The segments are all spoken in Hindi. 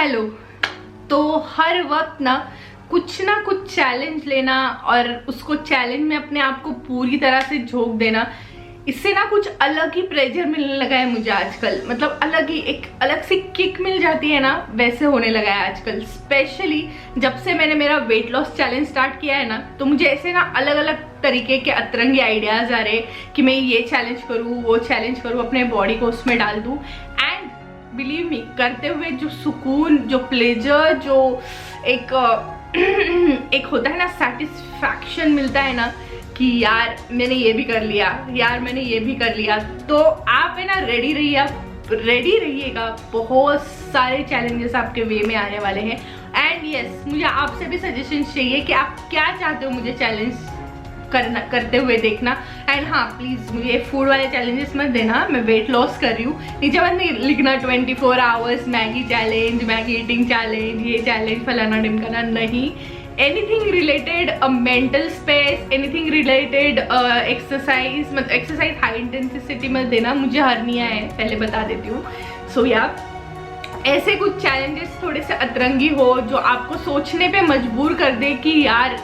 हेलो। तो हर वक्त ना कुछ चैलेंज लेना और उसको चैलेंज में अपने आप को पूरी तरह से झोंक देना, इससे ना कुछ अलग ही प्रेशर मिलने लगा है मुझे आजकल। मतलब अलग ही एक अलग सी किक मिल जाती है ना, वैसे होने लगा है आजकल। स्पेशली जब से मैंने मेरा वेट लॉस चैलेंज स्टार्ट किया है ना, तो मुझे ऐसे ना अलग अलग तरीके के अतरंगी आइडियाज आ रहे कि मैं ये चैलेंज करूँ, वो चैलेंज करूँ, अपने बॉडी को उसमें डाल दूँ। एंड बिलीव मी, करते हुए जो सुकून, जो प्लेजर, जो एक होता है ना सेटिस्फैक्शन मिलता है ना कि यार मैंने ये भी कर लिया, यार मैंने ये भी कर लिया। तो आप है ना रेडी रहिएगा, बहुत सारे चैलेंजेस आपके वे में आने वाले हैं। एंड यस, मुझे आपसे भी सजेशन चाहिए कि आप क्या चाहते हो मुझे चैलेंज करते हुए देखना। एंड हाँ, प्लीज मुझे फूड वाले चैलेंजेस मत देना, मैं वेट लॉस कर रही हूँ। नीचे मत लिखना 24 hours Maggi challenge, Maggi eating challenge, ये चैलेंज फलाना ढिमकाना, नहीं। Anything related mental space, anything related exercise, मतलब एक्सरसाइज हाई इंटेंसिटी में देना, मुझे हर्निया है पहले बता देती हूँ। सो या ऐसे कुछ चैलेंजेस थोड़े से अतरंगी हो जो आपको सोचने पे मजबूर कर दे कि यार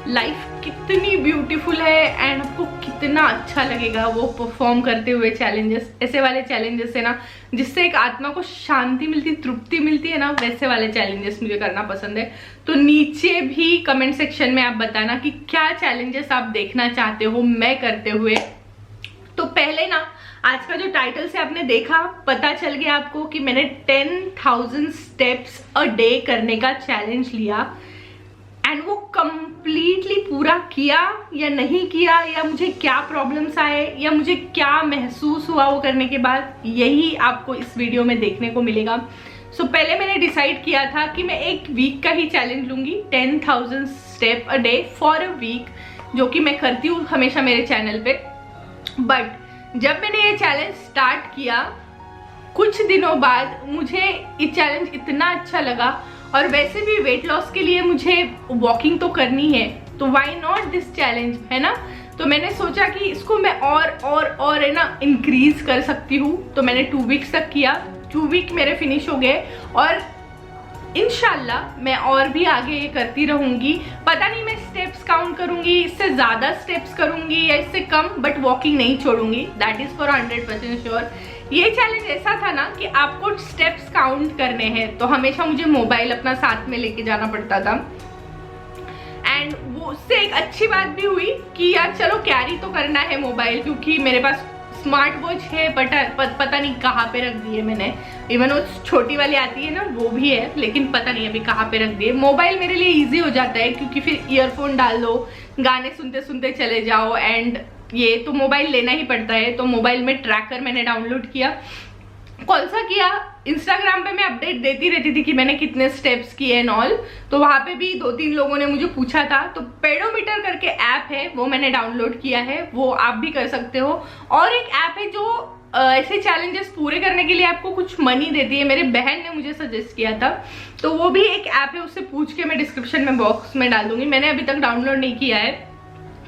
लाइफ कितनी ब्यूटीफुल है एंड आपको कितना अच्छा लगेगा वो परफॉर्म करते हुए चैलेंजेस। ऐसे वाले चैलेंजेस है ना जिससे एक आत्मा को शांति मिलती, तृप्ति मिलती है ना, वैसे वाले चैलेंजेस मुझे करना पसंद है। तो नीचे भी कमेंट सेक्शन में आप बताना कि क्या चैलेंजेस आप देखना चाहते हो मैं करते हुए। तो पहले ना, आज का जो टाइटल से आपने देखा, पता चल गया आपको कि मैंने 10,000 स्टेप्स अ डे करने का चैलेंज लिया। एंड वो कंप्लीटली पूरा किया या नहीं किया, या मुझे क्या प्रॉब्लम्स आए, या मुझे क्या महसूस हुआ वो करने के बाद, यही आपको इस वीडियो में देखने को मिलेगा। सो पहले मैंने डिसाइड किया था कि मैं एक वीक का ही चैलेंज लूंगी, 10,000 step a day for a week, जो कि मैं करती हूँ हमेशा मेरे चैनल पे। बट जब मैंने ये चैलेंज स्टार्ट किया, कुछ दिनों बाद मुझे ये चैलेंज इतना अच्छा लगा, और वैसे भी वेट लॉस के लिए मुझे वॉकिंग तो करनी है, तो व्हाई नॉट दिस चैलेंज, है ना। तो मैंने सोचा कि इसको मैं और है ना इंक्रीज कर सकती हूँ। तो मैंने 2 वीक्स तक किया, 2 वीक मेरे फिनिश हो गए, और इंशाल्लाह मैं और भी आगे ये करती रहूंगी। पता नहीं मैं स्टेप्स काउंट करूंगी, इससे ज्यादा स्टेप्स करूंगी या इससे कम, बट वॉकिंग नहीं छोड़ूंगी, दैट इज फॉर 100% श्योर। ये चैलेंज ऐसा था ना कि आपको स्टेप्स काउंट करने हैं, तो हमेशा मुझे मोबाइल अपना साथ में लेके जाना पड़ता था। एंड वो उससे एक अच्छी बात भी हुई कि यार चलो कैरी तो करना है मोबाइल, क्योंकि मेरे पास स्मार्ट वॉच है, बट पता नहीं कहाँ पे रख दी है मैंने। इवन वो छोटी वाली आती है ना, वो भी है, लेकिन पता नहीं अभी कहाँ पे रख दी है। मोबाइल मेरे लिए इजी हो जाता है, क्योंकि फिर ईयरफोन डाल लो, गाने सुनते सुनते चले जाओ, एंड ये तो मोबाइल लेना ही पड़ता है। तो मोबाइल में ट्रैकर मैंने डाउनलोड किया। कौन सा किया? इंस्टाग्राम पे मैं अपडेट देती रहती थी कि मैंने कितने स्टेप्स किए एंड ऑल, तो वहां पे भी 2-3 लोगों ने मुझे पूछा था। तो पेडोमीटर करके ऐप है, वो मैंने डाउनलोड किया है, वो आप भी कर सकते हो। और एक ऐप है जो ऐसे चैलेंजेस पूरे करने के लिए आपको कुछ मनी देती है, मेरी बहन ने मुझे सजेस्ट किया था, तो वो भी एक ऐप है, उससे पूछ के मैं डिस्क्रिप्शन में बॉक्स में डाल दूंगी। मैंने अभी तक डाउनलोड नहीं किया है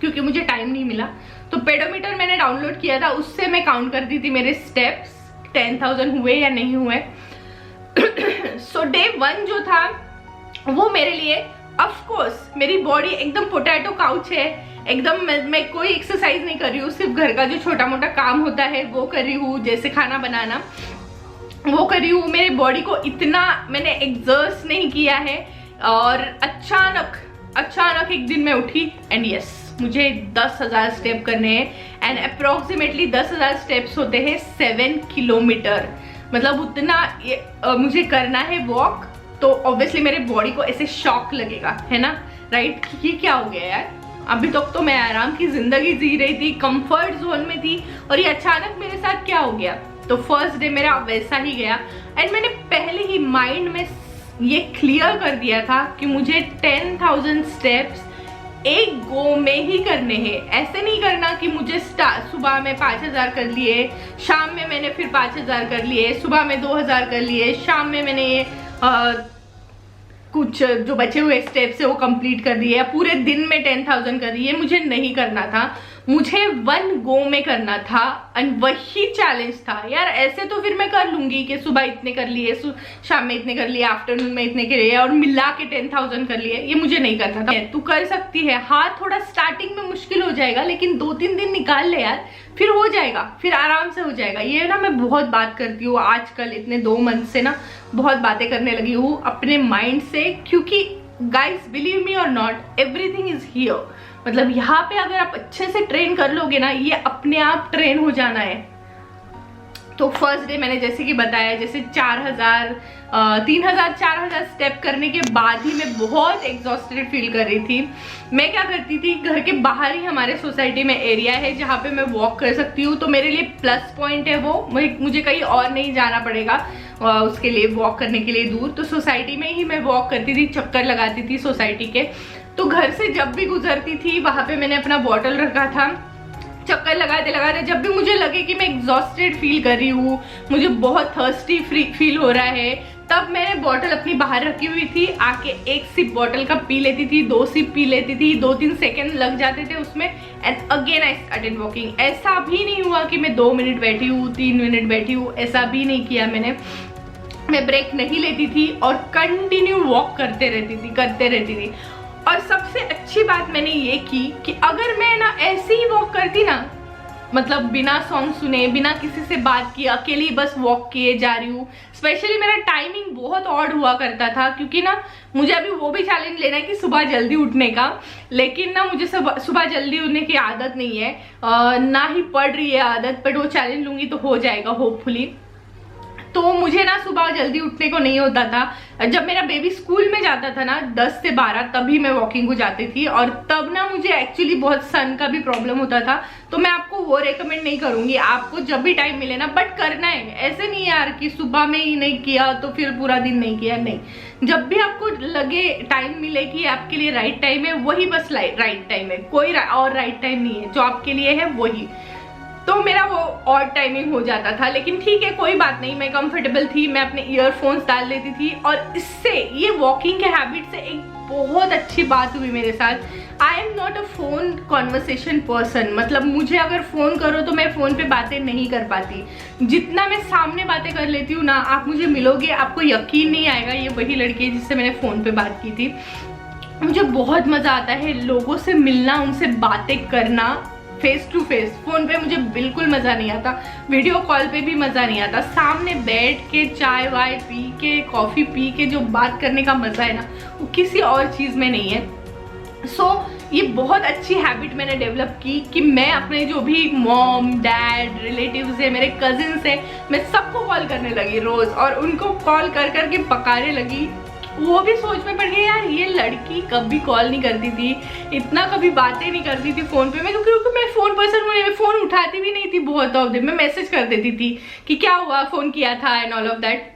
क्योंकि मुझे टाइम नहीं मिला। तो पेडोमीटर मैंने डाउनलोड किया था, उससे मैं काउंट करती थी मेरे स्टेप्स 10,000 हुए या नहीं हुए। सो डे 1 जो था वो मेरे लिए, ऑफ कोर्स मेरी बॉडी एकदम पोटैटो काउच है, एकदम मैं कोई एक्सरसाइज नहीं कर रही हूँ, सिर्फ घर का जो छोटा मोटा काम होता है वो कर रही हूँ, जैसे खाना बनाना वो कर रही हूँ। मेरी बॉडी को इतना मैंने एक्सर्स नहीं किया है, और अचानक एक दिन मैं उठी एंड यस, मुझे 10,000 स्टेप करने हैं। एंड अप्रोक्सीमेटली 10,000 स्टेप्स होते हैं 7 किलोमीटर, मतलब उतना मुझे करना है वॉक। तो ऑब्वियसली मेरे बॉडी को ऐसे शॉक लगेगा, है ना, राइट, ये क्या हो गया यार, अभी तक तो मैं आराम की जिंदगी जी रही थी, कंफर्ट जोन में थी, और ये अचानक मेरे साथ क्या हो गया। तो फर्स्ट डे मेरा वैसा ही गया। एंड मैंने पहले ही माइंड में ये क्लियर कर दिया था कि मुझे 10,000 स्टेप्स एक गो में ही करने हैं। ऐसे नहीं करना कि मुझे सुबह में 5,000 कर लिए, शाम में मैंने फिर 5,000 कर लिए, सुबह में 2,000 कर लिए, शाम में मैंने कुछ जो बचे हुए स्टेप्स है वो कंप्लीट कर दिए, या पूरे दिन में 10,000 कर दिए। मुझे नहीं करना था। मुझे 1 गो में करना था एंड वही चैलेंज था यार। ऐसे तो फिर मैं कर लूंगी कि सुबह इतने कर लिए, शाम में इतने कर लिए, आफ्टरनून में इतने कर लिए और मिला के 10,000 कर लिए, ये मुझे नहीं करना था। तू कर सकती है, हाँ थोड़ा स्टार्टिंग में मुश्किल हो जाएगा लेकिन 2-3 दिन निकाल ले यार, फिर हो जाएगा, फिर आराम से हो जाएगा। ये ना मैं बहुत बात करती हूँ आजकल, इतने 2 मंथ से ना बहुत बातें करने लगी हूँ अपने माइंड से, क्योंकि गाइज बिलीव मी और नॉट, एवरीथिंग इज हियर। मतलब यहाँ पे अगर आप अच्छे से ट्रेन कर लोगे ना, ये अपने आप ट्रेन हो जाना है। तो फर्स्ट डे मैंने जैसे कि बताया, जैसे 4,000 3,000 4,000 स्टेप करने के बाद ही मैं बहुत एग्जॉस्टेड फील कर रही थी। मैं क्या करती थी, घर के बाहर ही हमारे सोसाइटी में एरिया है जहाँ पे मैं वॉक कर सकती हूँ, तो मेरे लिए प्लस पॉइंट है वो, मुझे कहीं और नहीं जाना पड़ेगा उसके लिए, वॉक करने के लिए दूर। तो सोसाइटी में ही मैं वॉक करती थी, चक्कर लगाती थी सोसाइटी के। तो घर से जब भी गुजरती थी वहाँ पे मैंने अपना बॉटल रखा था, चक्कर लगाते लगाते जब भी मुझे लगे कि मैं एग्जॉस्टेड फील कर रही हूँ, मुझे बहुत थर्स्टी फील हो रहा है, तब मैंने बॉटल अपनी बाहर रखी हुई थी, आके 1 सिप बॉटल का पी लेती थी, 2 सिप पी लेती थी, 2-3 सेकेंड लग जाते थे उसमें, and again I started walking. ऐसा भी नहीं हुआ कि मैं 2 मिनट बैठी हूँ, 3 मिनट बैठी हूँ, ऐसा भी नहीं किया मैंने। मैं ब्रेक नहीं लेती थी और कंटिन्यू वॉक करते रहती थी। और सबसे अच्छी बात मैंने ये की कि अगर मैं ना ऐसे ही वॉक करती ना, मतलब बिना सॉन्ग सुने, बिना किसी से बात किए, अकेली बस वॉक किए जा रही हूँ। स्पेशली मेरा टाइमिंग बहुत ऑड हुआ करता था, क्योंकि ना मुझे अभी वो भी चैलेंज लेना है कि सुबह जल्दी उठने का, लेकिन ना मुझे सुबह जल्दी उठने की आदत नहीं है, ना ही पड़ रही है आदत, बट वो चैलेंज लूंगी तो हो जाएगा होपफुली। तो मुझे ना सुबह जल्दी उठने को नहीं होता था। जब मेरा बेबी स्कूल में जाता था ना 10 से 12, तभी मैं वॉकिंग को जाती थी, और तब ना मुझे एक्चुअली बहुत सन का भी प्रॉब्लम होता था। तो मैं आपको वो रेकमेंड नहीं करूंगी, आपको जब भी टाइम मिले ना, बट करना है। ऐसे नहीं यार कि सुबह में ही नहीं किया तो फिर पूरा दिन नहीं किया, नहीं। जब भी आपको लगे टाइम मिले कि आपके लिए राइट टाइम है, वही बस राइट टाइम है, कोई और राइट टाइम नहीं है, जो आपके लिए है वही। तो मेरा वो और टाइमिंग हो जाता था, लेकिन ठीक है कोई बात नहीं, मैं कंफर्टेबल थी, मैं अपने ईयरफोन्स डाल लेती थी। और इससे, ये वॉकिंग के हैबिट से एक बहुत अच्छी बात हुई मेरे साथ। I am not a phone conversation person, मतलब मुझे अगर फोन करो तो मैं फोन पे बातें नहीं कर पाती। जितना मैं सामने बातें कर लेती हूँ ना, आप मुझे मिलोगे आपको यकीन नहीं आएगा, ये वही लड़की है जिससे मैंने फोन पे बात की थी। मुझे बहुत मजा आता है लोगों से मिलना, उनसे बातें करना फेस टू फेस। फोन पे मुझे बिल्कुल मजा नहीं आता, वीडियो कॉल पे भी मजा नहीं आता। सामने बैठ के चाय वाय पी के, कॉफी पी के जो बात करने का मजा है ना, वो किसी और चीज में नहीं है। सो ये बहुत अच्छी हैबिट मैंने डेवलप की कि मैं अपने जो भी मॉम डैड रिलेटिव्स है, मेरे कजिन्स है, मैं सबको कॉल करने लगी रोज, और उनको कॉल कर करके पकाने लगी। वो भी सोच में पड़ गई यार, ये लड़की कभी कॉल नहीं करती थी, इतना कभी बातें नहीं करती थी फोन पे। मैं क्योंकि मैं फोन पर्सन हूँ, मैं फोन उठाती भी नहीं थी बहुत ऑफ दिन, मैं मैसेज कर देती थी कि क्या हुआ, फोन किया था एंड ऑल ऑफ दैट।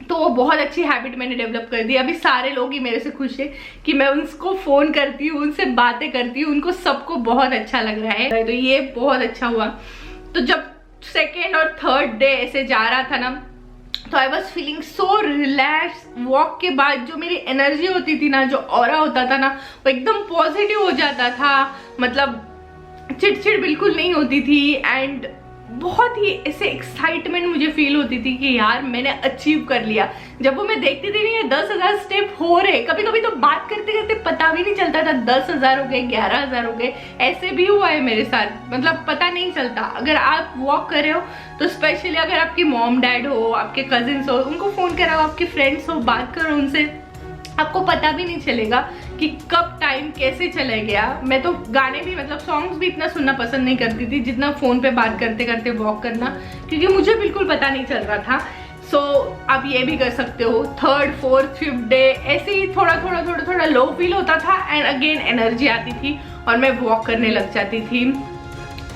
तो वो बहुत अच्छी हैबिट मैंने डेवलप कर दी। अभी सारे लोग ही मेरे से खुश है कि मैं उनको फोन करती हूँ, उनसे बातें करती हूँ, उनको सबको बहुत अच्छा लग रहा है। तो ये बहुत अच्छा हुआ। तो जब 2nd और 3rd डे ऐसे जा रहा था ना, तो I was feeling so relax. Walk के बाद जो मेरी एनर्जी होती थी ना, जो ऑरा होता था ना, वो एकदम पॉजिटिव हो जाता था। मतलब चिड़चिड़ बिल्कुल नहीं होती थी, एंड बहुत ही ऐसे एक्साइटमेंट मुझे फील होती थी कि यार मैंने अचीव कर लिया। जब वो मैं देखती थी नहीं 10,000 स्टेप हो रहे, कभी कभी तो बात करते करते पता भी नहीं चलता था 10,000 हो गए, 11,000 हो गए। ऐसे भी हुआ है मेरे साथ, मतलब पता नहीं चलता। अगर आप वॉक कर रहे हो तो स्पेशली अगर आपकी मॉम डैड हो, आपके कजिन्स हो, उनको फोन कराओ, आपके फ्रेंड्स हो, बात करो उनसे, आपको पता भी नहीं चलेगा कि कब टाइम कैसे चला गया। मैं तो गाने भी, मतलब सॉन्ग्स भी इतना सुनना पसंद नहीं करती थी जितना फोन पे बात करते करते वॉक करना, क्योंकि मुझे बिल्कुल पता नहीं चल रहा था। सो आप ये भी कर सकते हो। 3rd 4th 5th डे ऐसे ही थोड़ा लो फील होता था, एंड अगेन एनर्जी आती थी और मैं वॉक करने लग जाती थी।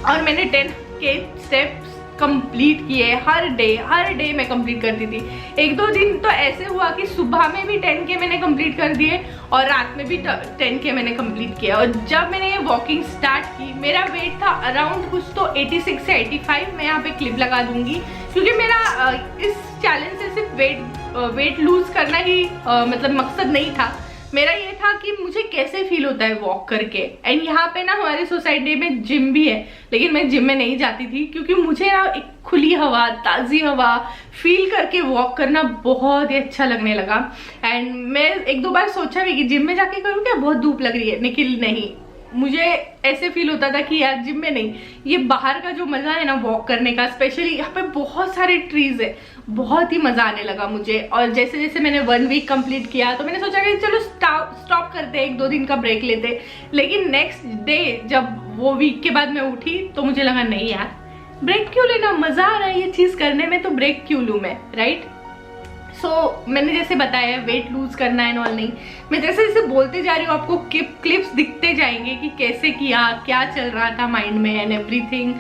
और मैंने 10K स्टेप्स कंप्लीट किए। हर डे मैं कंप्लीट करती थी। 1-2 दिन तो ऐसे हुआ कि सुबह में भी 10K मैंने कंप्लीट कर दिए और रात में भी 10K मैंने कंप्लीट किया। और जब मैंने ये वॉकिंग स्टार्ट की, मेरा वेट था अराउंड कुछ तो 86 से 85। मैं यहाँ पे क्लिप लगा दूंगी, क्योंकि मेरा इस चैलेंज से सिर्फ वेट लूज करना ही मतलब मकसद नहीं था। मेरा ये था कि मुझे कैसे फील होता है वॉक करके। एंड यहाँ पे ना हमारी सोसाइटी में जिम भी है, लेकिन मैं जिम में नहीं जाती थी क्योंकि मुझे ना एक खुली हवा, ताज़ी हवा फील करके वॉक करना बहुत ही अच्छा लगने लगा। एंड मैं एक दो बार सोचा भी कि जिम में जाके करूँ क्या, बहुत धूप लग रही है, लेकिन नहीं, मुझे ऐसे फील होता था कि यार जिम में नहीं, ये बाहर का जो मजा है ना वॉक करने का, स्पेशली यहाँ पे बहुत सारे ट्रीज है, बहुत ही मजा आने लगा मुझे। और जैसे जैसे मैंने 1 वीक कंप्लीट किया तो मैंने सोचा कि चलो स्टॉप करते हैं, 1-2 दिन का ब्रेक लेते। लेकिन नेक्स्ट डे जब वो वीक के बाद मैं उठी तो मुझे लगा नहीं यार, ब्रेक क्यों लेना, मजा आ रहा है ये चीज करने में, तो ब्रेक क्यों लूं मैं, राइट। मैंने जैसे बताया वेट लूज करना है और नहीं, मैं जैसे जैसे बोलते जा रही हूँ आपको क्लिप्स दिखते जाएंगे कि कैसे किया, क्या चल रहा था माइंड में एंड एवरीथिंग।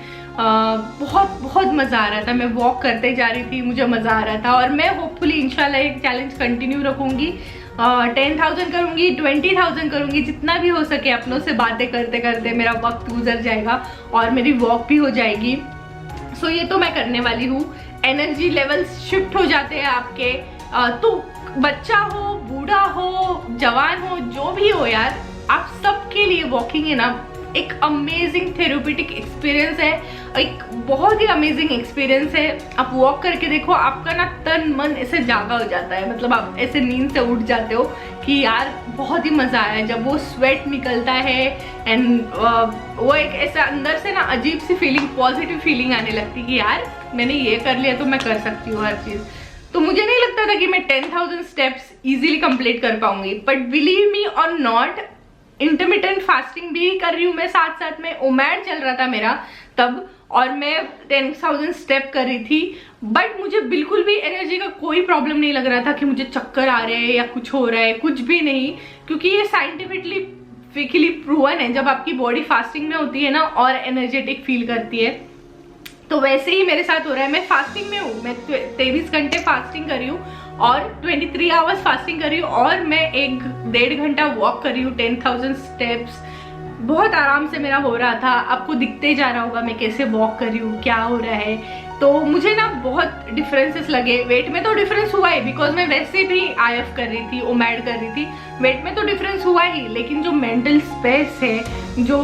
बहुत बहुत मज़ा आ रहा था, मैं वॉक करते जा रही थी, मुझे मज़ा आ रहा था। और मैं होपफुली इंशाल्लाह एक चैलेंज कंटिन्यू रखूँगी, 10,000 करूँगी, 20,000 करूँगी, जितना भी हो सके। अपनों से बातें करते करते मेरा वक्त गुजर जाएगा और मेरी वॉक भी हो जाएगी। सो ये तो मैं करने वाली हूँ। एनर्जी लेवल्स शिफ्ट हो जाते हैं आपके, तो बच्चा हो, बूढ़ा हो, जवान हो, जो भी हो यार, आप सबके लिए वॉकिंग है ना एक अमेजिंग थेरेप्यूटिक एक्सपीरियंस है, एक बहुत ही अमेजिंग एक्सपीरियंस है। आप वॉक करके देखो, आपका ना तन मन ऐसे जागा हो जाता है, मतलब आप ऐसे नींद से उठ जाते हो कि यार बहुत ही मज़ा आया। जब वो स्वेट निकलता है एंड वो एक ऐसा अंदर से ना अजीब सी फीलिंग, पॉजिटिव फीलिंग आने लगती है कि यार मैंने ये कर लिया तो मैं कर सकती हूँ हर चीज़। तो मुझे नहीं लगता था कि मैं 10,000 स्टेप्स इजीली कंप्लीट कर पाऊंगी, बट बिलीव मी और नॉट, इंटरमिटेंट फास्टिंग भी कर रही हूँ मैं, साथ साथ में ओमैड चल रहा था मेरा तब, और मैं 10,000 स्टेप कर रही थी। बट मुझे बिल्कुल भी एनर्जी का कोई प्रॉब्लम नहीं लग रहा था कि मुझे चक्कर आ रहे हैं या कुछ हो रहा है, कुछ भी नहीं, क्योंकि ये साइंटिफिकली प्रूवन है। जब आपकी बॉडी फास्टिंग में होती है ना और एनर्जेटिक फील करती है, तो वैसे ही मेरे साथ हो रहा है। मैं फास्टिंग में हूँ, मैं 23 घंटे फास्टिंग कर रही हूँ और 23 आवर्स फास्टिंग कर रही हूँ, और मैं 1-1.5 घंटा वॉक कर रही हूँ, 10,000 स्टेप्स बहुत आराम से मेरा हो रहा था। आपको दिखते जा रहा होगा मैं कैसे वॉक कर रही हूँ, क्या हो रहा है। तो मुझे ना बहुत डिफरेंसेस लगे। वेट में तो डिफरेंस हुआ है, बिकॉज मैं वैसे भी IF कर रही थी, ओमैड कर रही थी, वेट में तो डिफरेंस हुआ ही, लेकिन जो मेंटल स्पेस है, जो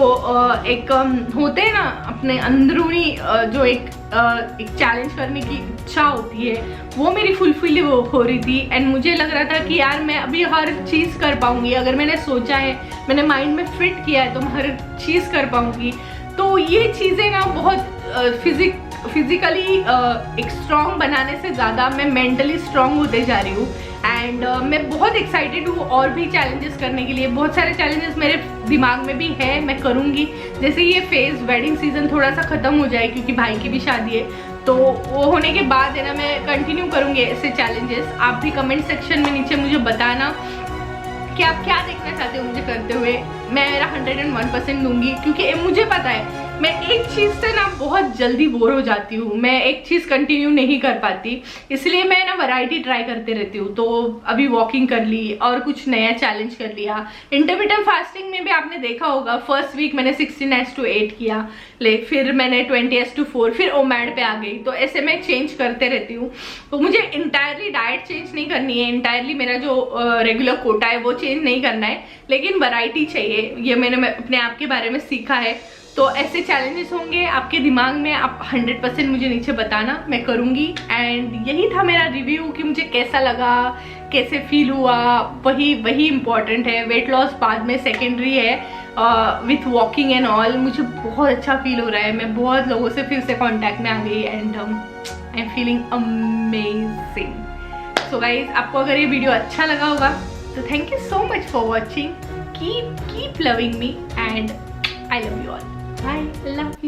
एक होते हैं ना अपने अंदरूनी जो एक चैलेंज करने की इच्छा होती है, वो मेरी फुलफिल हो रही थी। एंड मुझे लग रहा था कि यार मैं अभी हर चीज़ कर पाऊंगी, अगर मैंने सोचा है, मैंने माइंड में फिट किया है, तो मैं हर चीज़ कर पाऊंगी। तो ये चीज़ें ना बहुत फिजिकली एक स्ट्रॉन्ग बनाने से ज़्यादा मैं मेंटली स्ट्रॉन्ग होते जा रही हूँ। एंड मैं बहुत एक्साइटेड हूँ और भी चैलेंजेस करने के लिए। बहुत सारे चैलेंजेस मेरे दिमाग में भी है, मैं करूँगी। जैसे ये फेज़ वेडिंग सीजन थोड़ा सा ख़त्म हो जाए, क्योंकि भाई की भी शादी है, तो वो होने के बाद है ना मैं कंटिन्यू करूँगी ऐसे चैलेंजेस। आप भी कमेंट सेक्शन में नीचे मुझे बताना कि आप क्या देखना चाहते हो मुझे करते हुए। मैं मेरा 101% दूंगी, क्योंकि मुझे पता है मैं एक चीज़ से ना बहुत जल्दी बोर हो जाती हूँ, मैं एक चीज़ कंटिन्यू नहीं कर पाती, इसलिए मैं ना वैरायटी ट्राई करते रहती हूँ। तो अभी वॉकिंग कर ली और कुछ नया चैलेंज कर लिया। इंटरमिटेंट फास्टिंग में भी आपने देखा होगा, फर्स्ट वीक मैंने 16:8 किया, फिर मैंने 20:4, फिर ओमैड पे आ गई। तो ऐसे मैं चेंज करते रहती हूँ। तो मुझे इंटायरली डाइट चेंज नहीं करनी है, इंटायरली मेरा जो रेगुलर कोटा है वो चेंज नहीं करना है, लेकिन वैरायटी चाहिए। ये मैंने अपने आप के बारे में सीखा है। तो ऐसे चैलेंजेस होंगे आपके दिमाग में, आप 100% मुझे नीचे बताना, मैं करूँगी। एंड यही था मेरा रिव्यू कि मुझे कैसा लगा, कैसे फील हुआ, वही इम्पॉर्टेंट है। वेट लॉस बाद में सेकेंडरी है, विथ वॉकिंग एंड ऑल। मुझे बहुत अच्छा फील हो रहा है, मैं बहुत लोगों से फिर से कॉन्टैक्ट में आ गई and I am feeling amazing. So guys, आपको अगर ये वीडियो अच्छा लगा होगा तो thank you so much for watching. Keep loving me and I love you all. Bye. Love you.